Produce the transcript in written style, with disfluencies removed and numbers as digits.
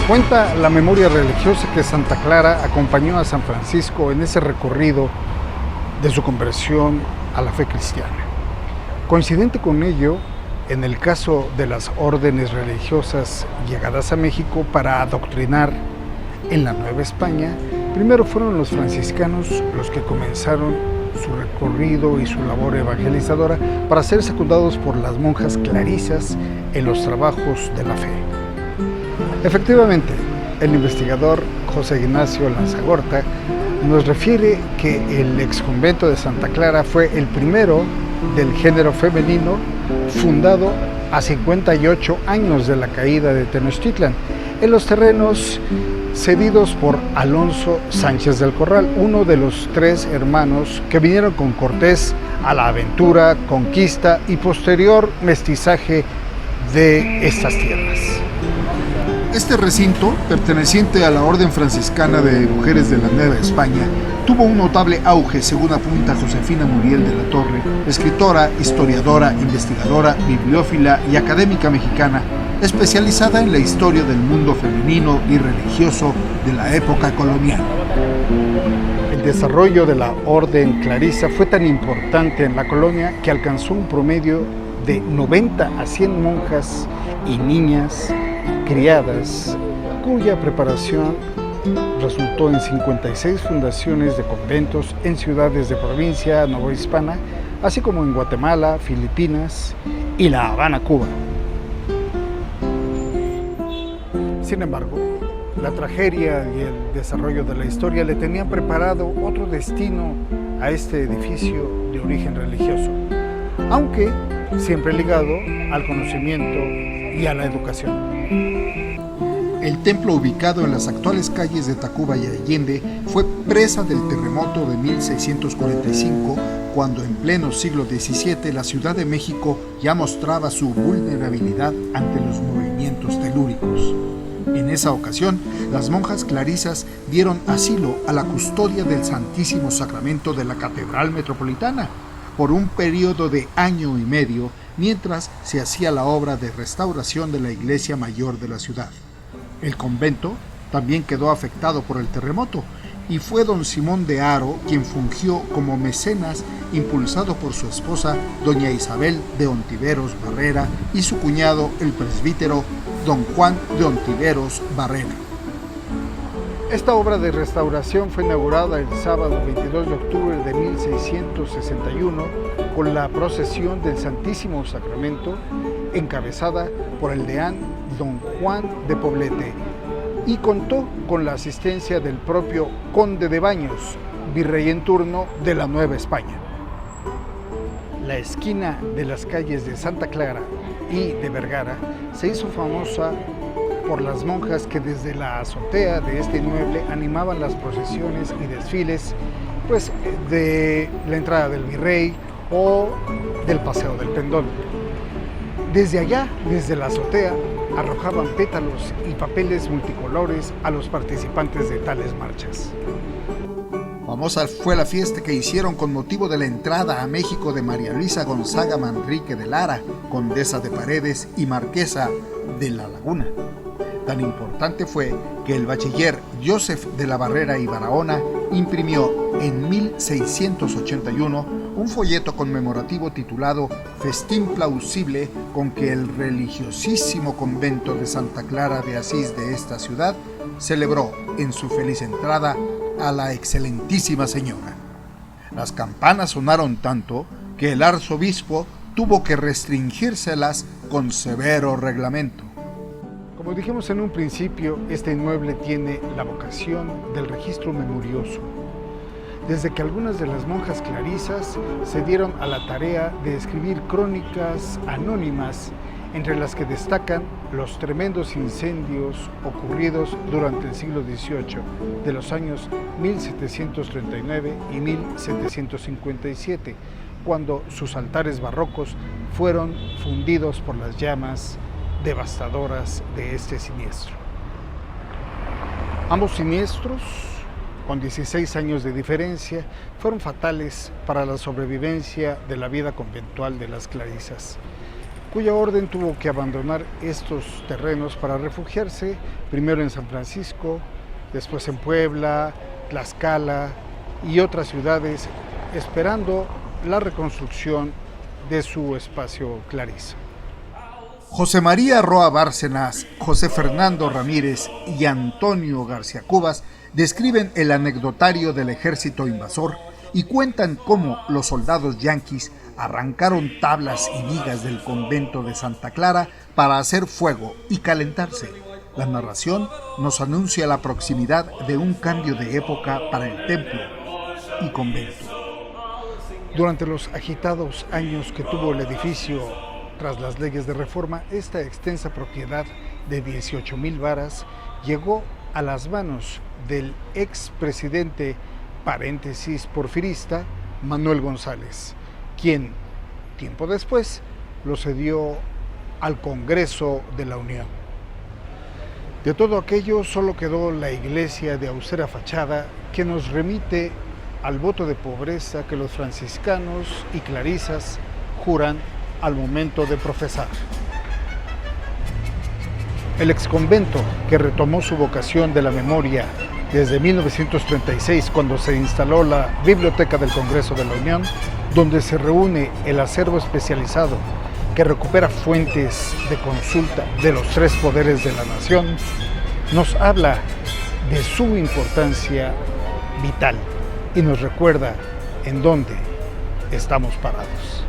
Cuenta la memoria religiosa que Santa Clara acompañó a San Francisco en ese recorrido de su conversión a la fe cristiana. Coincidente con ello, en el caso de las órdenes religiosas llegadas a México para adoctrinar en la Nueva España, primero fueron los franciscanos los que comenzaron su recorrido y su labor evangelizadora para ser secundados por las monjas clarisas en los trabajos de la fe. Efectivamente, el investigador José Ignacio Lanzagorta nos refiere que el exconvento de Santa Clara fue el primero del género femenino fundado a 58 años de la caída de Tenochtitlan, en los terrenos cedidos por Alonso Sánchez del Corral, uno de los 3 hermanos que vinieron con Cortés a la aventura, conquista y posterior mestizaje de estas tierras. Este recinto, perteneciente a la Orden Franciscana de Mujeres de la Nueva España, tuvo un notable auge, según apunta Josefina Muriel de la Torre, escritora, historiadora, investigadora, bibliófila y académica mexicana, especializada en la historia del mundo femenino y religioso de la época colonial. El desarrollo de la Orden Clarisa fue tan importante en la colonia que alcanzó un promedio de 90 a 100 monjas y niñas criadas, cuya preparación resultó en 56 fundaciones de conventos en ciudades de provincia novohispana, así como en Guatemala, Filipinas y La Habana, Cuba. Sin embargo, la tragedia y el desarrollo de la historia le tenían preparado otro destino a este edificio de origen religioso, aunque siempre ligado al conocimiento y a la educación. El templo, ubicado en las actuales calles de Tacuba y Allende, fue presa del terremoto de 1645, cuando en pleno siglo XVII la Ciudad de México ya mostraba su vulnerabilidad ante los movimientos telúricos. En esa ocasión, las monjas clarisas dieron asilo a la custodia del Santísimo Sacramento de la Catedral Metropolitana por un periodo de año y medio, mientras se hacía la obra de restauración de la iglesia mayor de la ciudad. El convento también quedó afectado por el terremoto y fue don Simón de Haro quien fungió como mecenas, impulsado por su esposa doña Isabel de Ontiveros Barrera y su cuñado el presbítero don Juan de Ontiveros Barrera. Esta obra de restauración fue inaugurada el sábado 22 de octubre de 1661 con la procesión del Santísimo Sacramento, encabezada por el deán don Juan de Poblete, y contó con la asistencia del propio conde de Baños, virrey en turno de la Nueva España. La esquina de las calles de Santa Clara y de Vergara se hizo famosa por las monjas que desde la azotea de este inmueble animaban las procesiones y desfiles, pues, de la entrada del virrey o del paseo del pendón. Desde allá, desde la azotea, arrojaban pétalos y papeles multicolores a los participantes de tales marchas. Famosa fue la fiesta que hicieron con motivo de la entrada a México de María Luisa Gonzaga Manrique de Lara, condesa de Paredes y marquesa de La Laguna. Tan importante fue que el bachiller Joseph de la Barrera y Barahona imprimió en 1681 un folleto conmemorativo titulado Festín Plausible, con que el religiosísimo convento de Santa Clara de Asís de esta ciudad celebró en su feliz entrada a la excelentísima señora. Las campanas sonaron tanto que el arzobispo tuvo que restringírselas con severo reglamento. Como dijimos en un principio, este inmueble tiene la vocación del registro memorioso. Desde que algunas de las monjas clarisas se dieron a la tarea de escribir crónicas anónimas, entre las que destacan los tremendos incendios ocurridos durante el siglo XVIII, de los años 1739 y 1757, cuando sus altares barrocos fueron fundidos por las llamas devastadoras de este siniestro. Ambos siniestros, con 16 años de diferencia, fueron fatales para la sobrevivencia de la vida conventual de las clarisas. cuya orden tuvo que abandonar estos terrenos para refugiarse primero en San Francisco, después en Puebla, Tlaxcala y otras ciudades, esperando la reconstrucción de su espacio clarizo. José María Roa Bárcenas, José Fernando Ramírez y Antonio García Cubas describen el anecdotario del ejército invasor y cuentan cómo los soldados yanquis arrancaron tablas y vigas del convento de Santa Clara para hacer fuego y calentarse. La narración nos anuncia la proximidad de un cambio de época para el templo y convento. Durante los agitados años que tuvo el edificio tras las leyes de reforma, esta extensa propiedad de 18,000 varas llegó a las manos del expresidente porfirista Manuel González, quien tiempo después lo cedió al Congreso de la Unión. De todo aquello solo quedó la iglesia de austera fachada que nos remite al voto de pobreza que los franciscanos y clarisas juran al momento de profesar. El exconvento, que retomó su vocación de la memoria desde 1936, cuando se instaló la Biblioteca del Congreso de la Unión, donde se reúne el acervo especializado que recupera fuentes de consulta de los tres poderes de la nación, nos habla de su importancia vital y nos recuerda en dónde estamos parados.